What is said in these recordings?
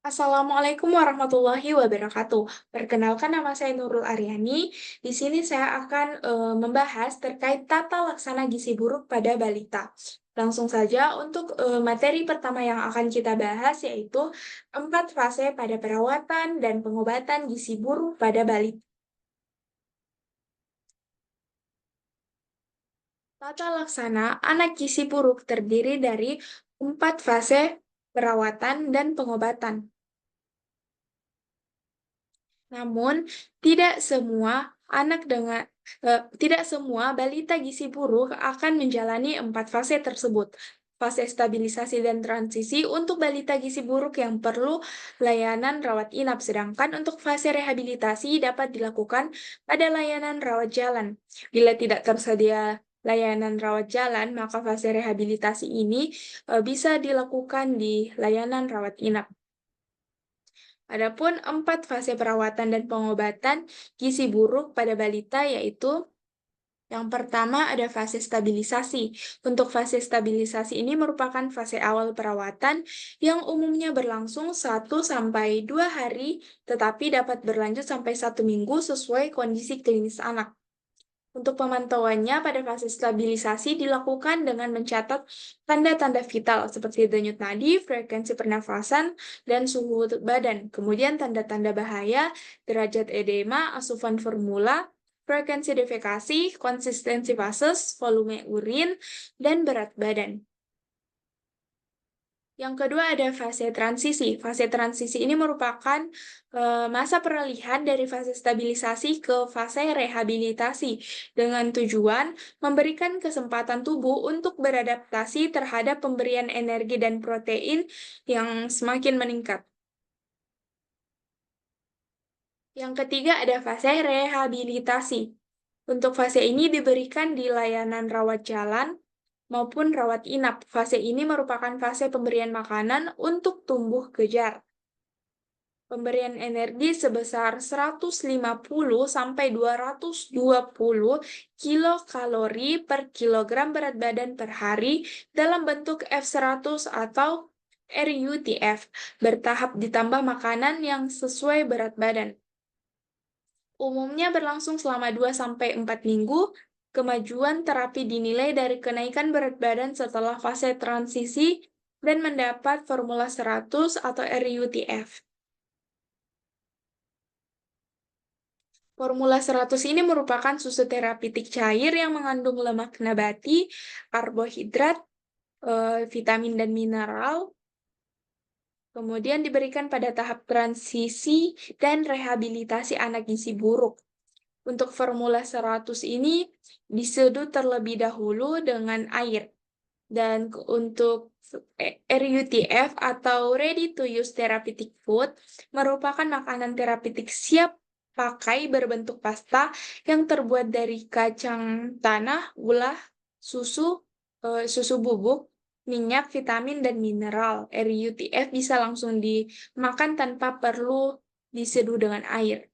Assalamualaikum warahmatullahi wabarakatuh. Perkenalkan nama saya Nurul Aryani. Di sini saya akan membahas terkait tata laksana gizi buruk pada balita. Langsung saja untuk materi pertama yang akan kita bahas yaitu 4 fase pada perawatan dan pengobatan gizi buruk pada balita. Tata laksana anak gizi buruk terdiri dari 4 fase perawatan dan pengobatan. Namun, tidak semua tidak semua balita gizi buruk akan menjalani 4 fase tersebut. Fase stabilisasi dan transisi untuk balita gizi buruk yang perlu layanan rawat inap, sedangkan untuk fase rehabilitasi dapat dilakukan pada layanan rawat jalan. Bila tidak tersedia layanan rawat jalan, maka fase rehabilitasi ini bisa dilakukan di layanan rawat inap. Adapun 4 fase perawatan dan pengobatan gizi buruk pada balita yaitu yang pertama ada fase stabilisasi. Untuk fase stabilisasi ini merupakan fase awal perawatan yang umumnya berlangsung 1 sampai 2 hari, tetapi dapat berlanjut sampai 1 minggu sesuai kondisi klinis anak. Untuk pemantauannya pada fase stabilisasi dilakukan dengan mencatat tanda-tanda vital seperti denyut nadi, frekuensi pernafasan, dan suhu badan. Kemudian tanda-tanda bahaya, derajat edema, asupan formula, frekuensi defekasi, konsistensi fases, volume urin, dan berat badan. Yang kedua ada fase transisi. Fase transisi ini merupakan masa peralihan dari fase stabilisasi ke fase rehabilitasi dengan tujuan memberikan kesempatan tubuh untuk beradaptasi terhadap pemberian energi dan protein yang semakin meningkat. Yang ketiga ada fase rehabilitasi. Untuk fase ini diberikan di layanan rawat jalan maupun rawat inap. Fase ini merupakan fase pemberian makanan untuk tumbuh kejar. Pemberian energi sebesar 150 sampai 220 kilokalori per kilogram berat badan per hari dalam bentuk F100 atau RUTF, bertahap ditambah makanan yang sesuai berat badan. Umumnya berlangsung selama 2-4 minggu. Kemajuan terapi dinilai dari kenaikan berat badan setelah fase transisi dan mendapat formula 100 atau RUTF. Formula 100 ini merupakan susu terapeutik cair yang mengandung lemak nabati, karbohidrat, vitamin dan mineral, kemudian diberikan pada tahap transisi dan rehabilitasi anak gizi buruk. Untuk formula 100 ini diseduh terlebih dahulu dengan air. Dan untuk RUTF atau Ready to Use Therapeutic Food merupakan makanan terapeutik siap pakai berbentuk pasta yang terbuat dari kacang tanah, gula, susu bubuk, minyak, vitamin, dan mineral. RUTF bisa langsung dimakan tanpa perlu diseduh dengan air.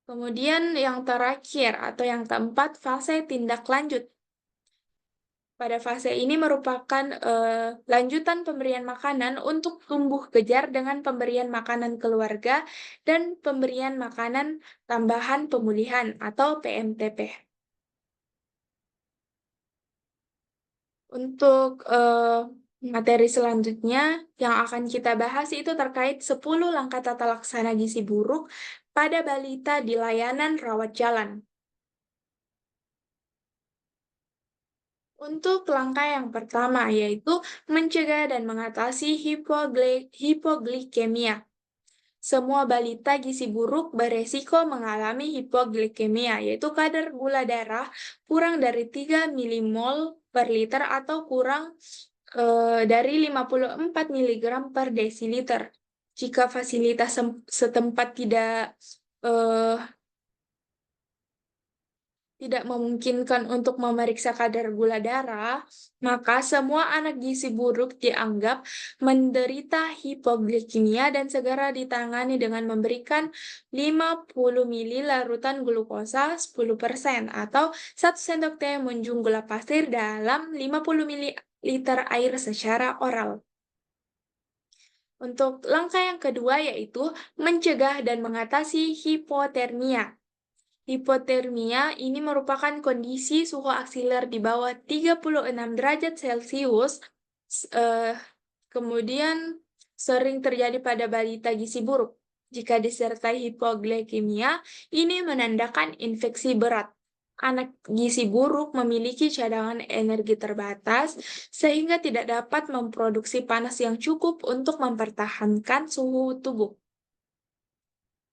Kemudian yang terakhir atau yang keempat, fase tindak lanjut. Pada fase ini merupakan lanjutan pemberian makanan untuk tumbuh kejar dengan pemberian makanan keluarga dan pemberian makanan tambahan pemulihan atau PMTP. Untuk materi selanjutnya yang akan kita bahas itu terkait 10 langkah tata laksana gizi buruk pada balita di layanan rawat jalan. Untuk langkah yang pertama yaitu mencegah dan mengatasi hipoglikemia. Semua balita gizi buruk beresiko mengalami hipoglikemia, yaitu kadar gula darah kurang dari 3 milimol per liter atau kurang dari 54 miligram per desiliter. Jika fasilitas setempat eh, tidak memungkinkan untuk memeriksa kadar gula darah, maka semua anak gizi buruk dianggap menderita hipoglikemia dan segera ditangani dengan memberikan 50 ml larutan glukosa 10% atau 1 sendok teh menjung gula pasir dalam 50 ml air secara oral. Untuk langkah yang kedua yaitu mencegah dan mengatasi hipotermia. Hipotermia ini merupakan kondisi suhu aksiler di bawah 36 derajat Celcius, kemudian sering terjadi pada balita gizi buruk. Jika disertai hipoglikemia, ini menandakan infeksi berat. Anak gizi buruk memiliki cadangan energi terbatas, sehingga tidak dapat memproduksi panas yang cukup untuk mempertahankan suhu tubuh.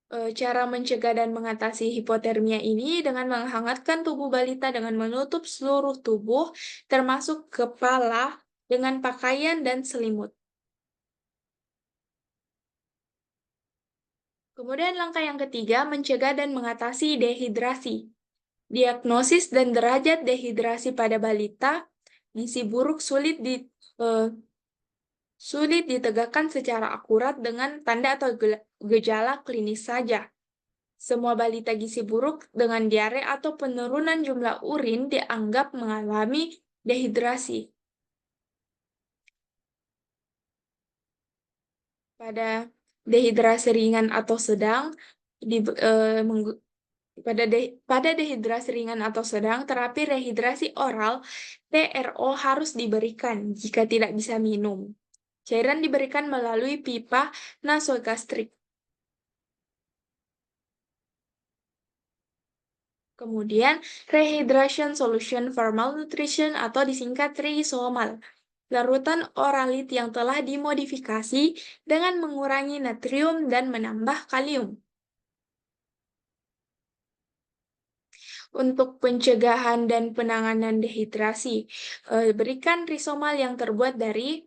Cara mencegah dan mengatasi hipotermia ini dengan menghangatkan tubuh balita dengan menutup seluruh tubuh, termasuk kepala, dengan pakaian dan selimut. Kemudian langkah yang ketiga, mencegah dan mengatasi dehidrasi. Diagnosis dan derajat dehidrasi pada balita gizi buruk sulit ditegakkan secara akurat dengan tanda atau gejala klinis saja. Semua balita gizi buruk dengan diare atau penurunan jumlah urin dianggap mengalami dehidrasi. Pada dehidrasi ringan atau sedang, di, eh, menggu- pada dehidrasi ringan atau sedang, terapi rehidrasi oral TRO harus diberikan jika tidak bisa minum. Cairan diberikan melalui pipa nasogastrik. Kemudian, Rehydration Solution for Malnutrition atau disingkat RISOMAL. Larutan oralit yang telah dimodifikasi dengan mengurangi natrium dan menambah kalium. Untuk pencegahan dan penanganan dehidrasi, berikan risomal yang terbuat dari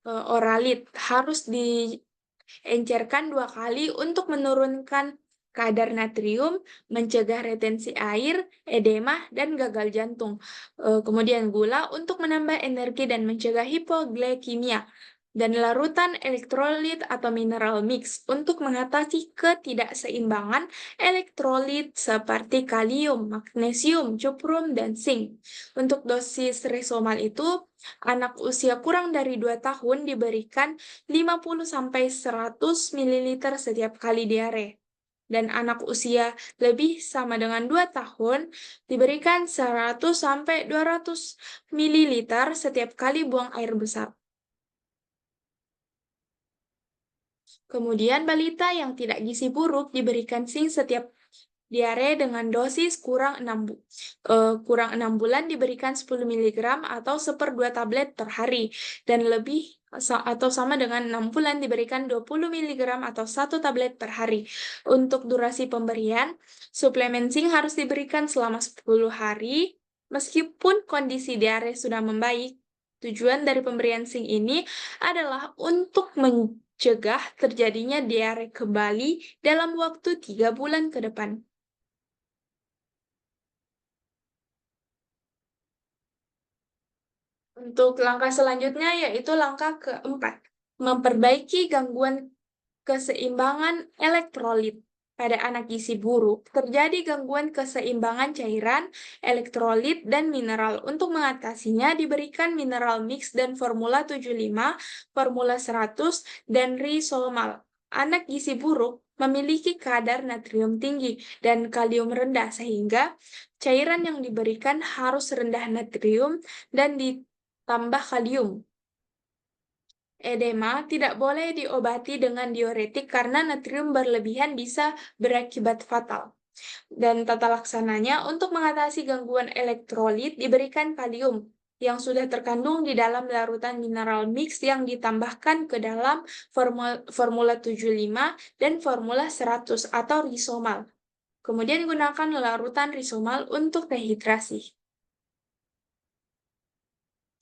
oralit. Harus diencerkan 2 kali untuk menurunkan kadar natrium, mencegah retensi air, edema, dan gagal jantung. Kemudian gula untuk menambah energi dan mencegah hipoglikemia. Dan larutan elektrolit atau mineral mix untuk mengatasi ketidakseimbangan elektrolit seperti kalium, magnesium, cuprum, dan zinc. Untuk dosis resomal itu, anak usia kurang dari 2 tahun diberikan 50-100 ml setiap kali diare. Dan anak usia lebih sama dengan 2 tahun diberikan 100-200 ml setiap kali buang air besar. Kemudian balita yang tidak gizi buruk diberikan zinc setiap diare dengan dosis kurang 6 bulan diberikan 10 mg atau 1/2 tablet per hari, dan lebih atau sama dengan 6 bulan diberikan 20 mg atau 1 tablet per hari. Untuk durasi pemberian, suplemen zinc harus diberikan selama 10 hari meskipun kondisi diare sudah membaik. Tujuan dari pemberian zinc ini adalah untuk mencegah terjadinya diare kembali dalam waktu 3 bulan ke depan. Untuk langkah selanjutnya yaitu langkah keempat, memperbaiki gangguan keseimbangan elektrolit. Pada anak gizi buruk, terjadi gangguan keseimbangan cairan, elektrolit, dan mineral. Untuk mengatasinya, diberikan mineral mix dan formula 75, formula 100, dan risomal. Anak gizi buruk memiliki kadar natrium tinggi dan kalium rendah, sehingga cairan yang diberikan harus rendah natrium dan ditambah kalium. Edema tidak boleh diobati dengan diuretik karena natrium berlebihan bisa berakibat fatal. Dan tata laksananya untuk mengatasi gangguan elektrolit diberikan kalium yang sudah terkandung di dalam larutan mineral mix yang ditambahkan ke dalam formula 75 dan formula 100 atau risomal. Kemudian gunakan larutan risomal untuk rehidrasi.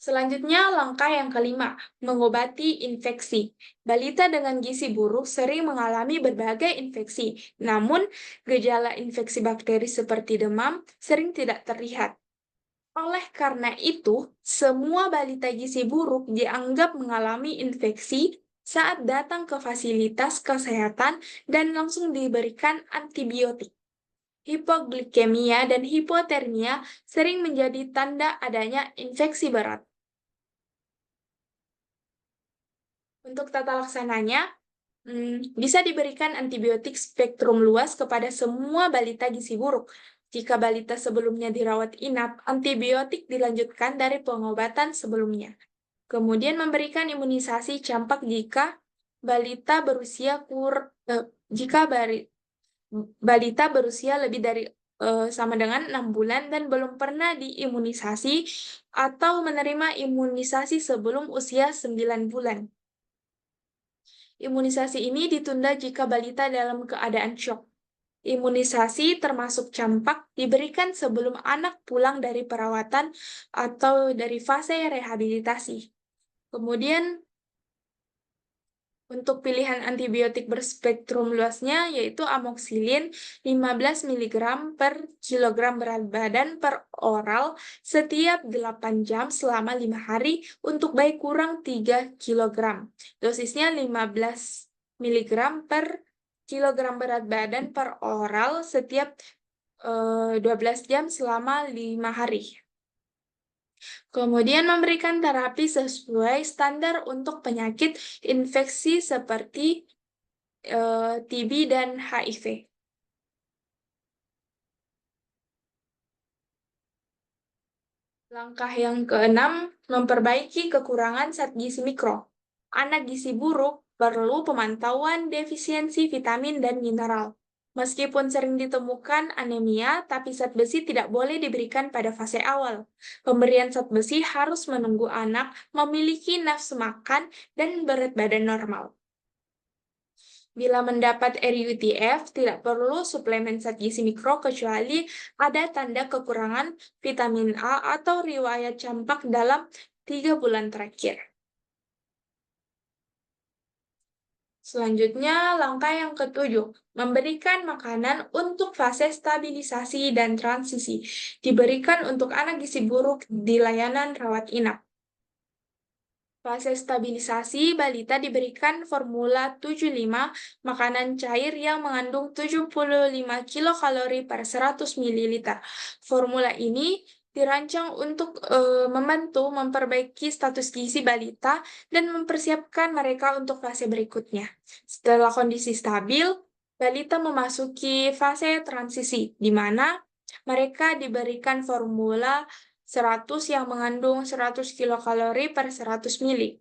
Selanjutnya, langkah yang kelima, mengobati infeksi. Balita dengan gizi buruk sering mengalami berbagai infeksi, namun gejala infeksi bakteri seperti demam sering tidak terlihat. Oleh karena itu, semua balita gizi buruk dianggap mengalami infeksi saat datang ke fasilitas kesehatan dan langsung diberikan antibiotik. Hipoglikemia dan hipotermia sering menjadi tanda adanya infeksi berat. Untuk tata laksananya, bisa diberikan antibiotik spektrum luas kepada semua balita gizi buruk. Jika balita sebelumnya dirawat inap, antibiotik dilanjutkan dari pengobatan sebelumnya. Kemudian memberikan imunisasi campak jika balita berusia balita berusia lebih dari sama dengan 6 bulan dan belum pernah diimunisasi atau menerima imunisasi sebelum usia 9 bulan. Imunisasi ini ditunda jika balita dalam keadaan syok. Imunisasi termasuk campak diberikan sebelum anak pulang dari perawatan atau dari fase rehabilitasi. Kemudian untuk pilihan antibiotik berspektrum luasnya yaitu amoxicillin 15 mg per kilogram berat badan per oral setiap 8 jam selama 5 hari untuk bayi kurang 3 kg. Dosisnya 15 mg per kilogram berat badan per oral setiap 12 jam selama 5 hari. Kemudian memberikan terapi sesuai standar untuk penyakit infeksi seperti TB dan HIV. Langkah yang keenam, memperbaiki kekurangan zat gizi mikro. Anak gizi buruk perlu pemantauan defisiensi vitamin dan mineral. Meskipun sering ditemukan anemia, tapi zat besi tidak boleh diberikan pada fase awal. Pemberian zat besi harus menunggu anak memiliki nafsu makan dan berat badan normal. Bila mendapat RUTF, tidak perlu suplemen zat gizi mikro kecuali ada tanda kekurangan vitamin A atau riwayat campak dalam 3 bulan terakhir. Selanjutnya, langkah yang ketujuh, memberikan makanan untuk fase stabilisasi dan transisi. Diberikan untuk anak gizi buruk di layanan rawat inap. Fase stabilisasi, balita diberikan formula 75, makanan cair yang mengandung 75 kilokalori per 100 ml. Formula ini dirancang untuk membantu memperbaiki status gizi balita dan mempersiapkan mereka untuk fase berikutnya. Setelah kondisi stabil, balita memasuki fase transisi, di mana mereka diberikan formula 100 yang mengandung 100 kilokalori per 100 ml.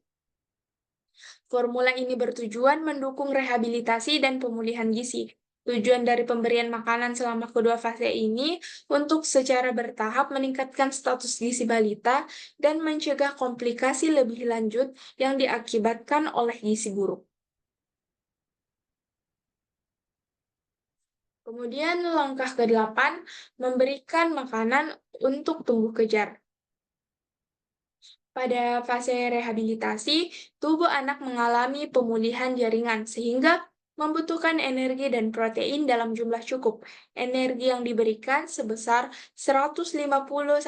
Formula ini bertujuan mendukung rehabilitasi dan pemulihan gizi. Tujuan dari pemberian makanan selama kedua fase ini untuk secara bertahap meningkatkan status gizi balita dan mencegah komplikasi lebih lanjut yang diakibatkan oleh gizi buruk. Kemudian langkah ke-8, memberikan makanan untuk tumbuh kejar. Pada fase rehabilitasi, tubuh anak mengalami pemulihan jaringan sehingga membutuhkan energi dan protein dalam jumlah cukup. Energi yang diberikan sebesar 150-220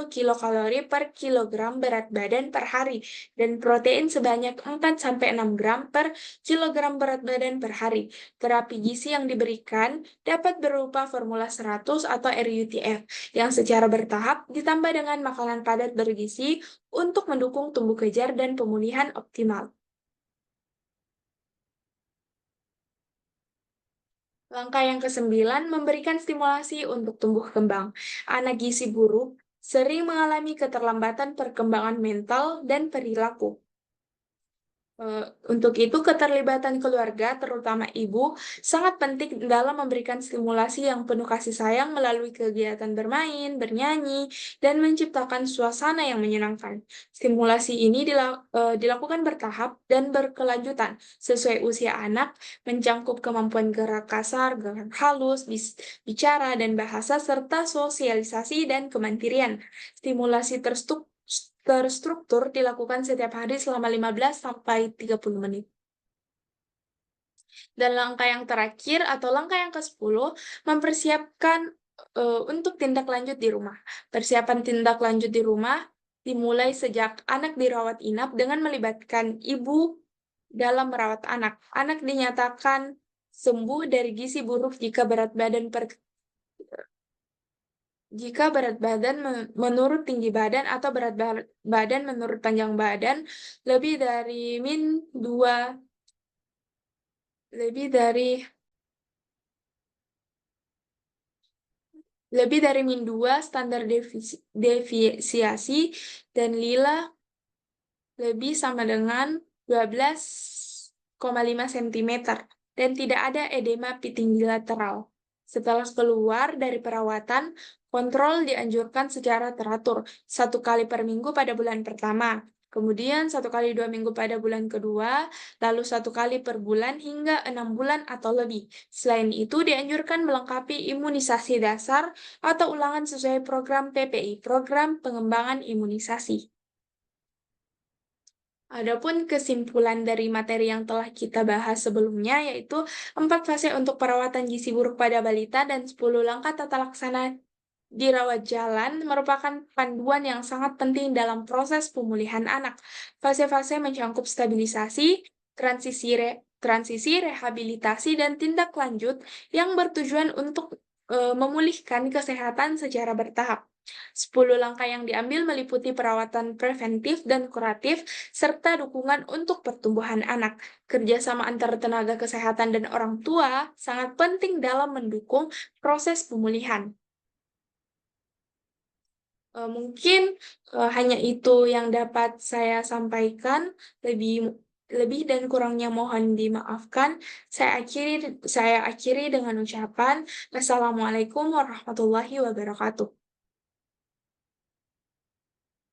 kilokalori per kilogram berat badan per hari dan protein sebanyak 4-6 gram per kilogram berat badan per hari. Terapi gizi yang diberikan dapat berupa formula 100 atau RUTF yang secara bertahap ditambah dengan makanan padat bergizi untuk mendukung tumbuh kejar dan pemulihan optimal. Langkah yang ke-9, memberikan stimulasi untuk tumbuh kembang. Anak gizi buruk sering mengalami keterlambatan perkembangan mental dan perilaku. Untuk itu, keterlibatan keluarga, terutama ibu, sangat penting dalam memberikan stimulasi yang penuh kasih sayang melalui kegiatan bermain, bernyanyi, dan menciptakan suasana yang menyenangkan. Stimulasi ini dilakukan bertahap dan berkelanjutan sesuai usia anak, mencangkup kemampuan gerak kasar, gerak halus, bicara, dan bahasa, serta sosialisasi dan kemandirian. Stimulasi terstruktur dilakukan setiap hari selama 15-30 menit. Dan langkah yang terakhir atau langkah yang ke-10, mempersiapkan untuk tindak lanjut di rumah. Persiapan tindak lanjut di rumah dimulai sejak anak dirawat inap dengan melibatkan ibu dalam merawat anak. Anak dinyatakan sembuh dari gizi buruk jika berat badan Jika berat badan menurut tinggi badan atau berat badan menurut panjang badan lebih dari min 2 lebih dari min 2 standar deviasi dan lila lebih sama dengan 12,5 cm dan tidak ada edema piting bilateral. Setelah keluar dari perawatan, kontrol dianjurkan secara teratur, 1 kali per minggu pada bulan pertama, kemudian 1 kali 2 minggu pada bulan kedua, lalu 1 kali per bulan hingga 6 bulan atau lebih. Selain itu, dianjurkan melengkapi imunisasi dasar atau ulangan sesuai program PPI, program pengembangan imunisasi. Adapun kesimpulan dari materi yang telah kita bahas sebelumnya, yaitu 4 fase untuk perawatan gizi buruk pada balita dan 10 langkah tata laksana dirawat jalan merupakan panduan yang sangat penting dalam proses pemulihan anak. Fase-fase mencangkup stabilisasi, transisi, rehabilitasi, dan tindak lanjut yang bertujuan untuk memulihkan kesehatan secara bertahap. 10 langkah yang diambil meliputi perawatan preventif dan kuratif, serta dukungan untuk pertumbuhan anak. Kerjasama antara tenaga kesehatan dan orang tua sangat penting dalam mendukung proses pemulihan. Mungkin hanya itu yang dapat saya sampaikan. Lebih lebih dan kurangnya mohon dimaafkan. Saya akhiri dengan ucapan Assalamualaikum warahmatullahi wabarakatuh.